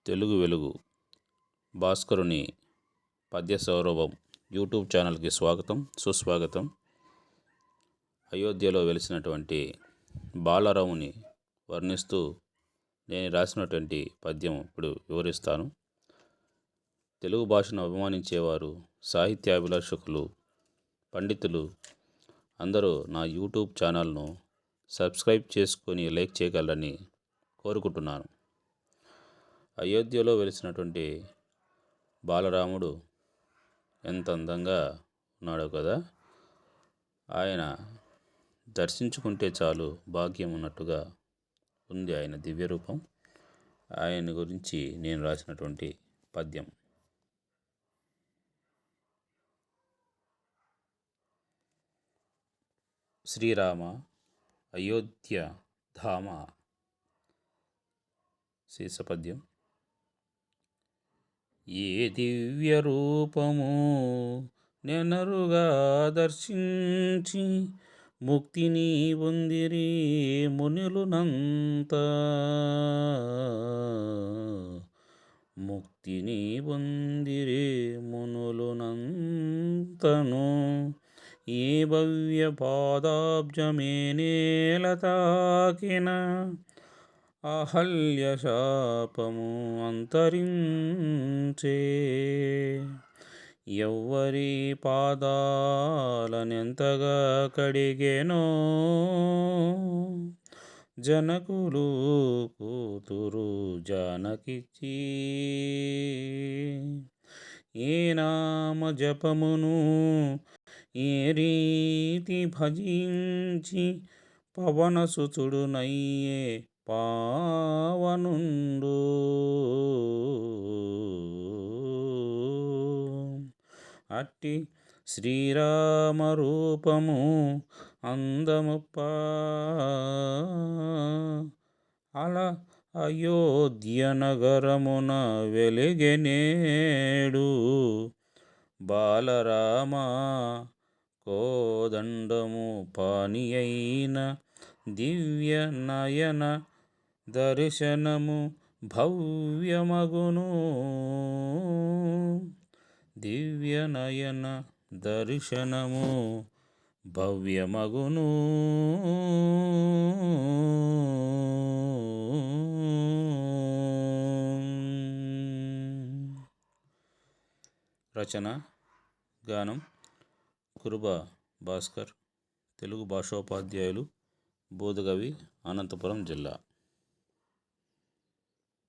తెలుగు వెలుగు భాస్కరుని పద్య సౌరభం యూట్యూబ్ ఛానల్కి స్వాగతం సుస్వాగతం. అయోధ్యలో వెలిసినటువంటి బాలరాముని వర్ణిస్తూ నేను రాసినటువంటి పద్యం ఇప్పుడు వివరిస్తాను. తెలుగు భాషను అభిమానించేవారు, సాహిత్యాభిలాషకులు, పండితులు అందరూ నా యూట్యూబ్ ఛానల్ను సబ్స్క్రైబ్ చేసుకొని లైక్ చేయగలరని కోరుకుంటున్నాను. అయోధ్యలో వెలిసినటువంటి బాలరాముడు ఎంత అందంగా ఉన్నాడో కదా. ఆయన దర్శించుకుంటే చాలు భాగ్యం ఉన్నట్టుగా ఉంది ఆయన దివ్య రూపం. ఆయన గురించి నేను రాసినటువంటి పద్యం. శ్రీరామ అయోధ్య ధామ శీర్షపద్యం. ఏ దివ్య రూపము నెనరుగా దర్శించి ముక్తిని పొందిరి మునులునంత, ముక్తిని పొందిరి మునులునంతను. ఏ భవ్య పాదాబ్జమే నేల తాకిన అహల్య శాపము అంతరించే. ఎవ్వరి పాదాలనెంతగా కడిగెనో జనకులు కూతురు జానకిచి. ఏ నామ జపమును ఏ రీతి భజించి పవనసుతుడునయ్యే పావనుండు. అట్టి శ్రీరామ రూపము అందముప్ప అలా అయోధ్య నగరమున వెలిగెనేడు. బాలరామ కోదండము పానియైన దివ్య నయన దర్శనము భవ్యమగును. దివ్య నయన దర్శనము భవ్యమగును. రచన గానం కురుబ భాస్కర్. తెలుగు భాషోపాధ్యాయులు, బోధగవి, అనంతపురం జిల్లా.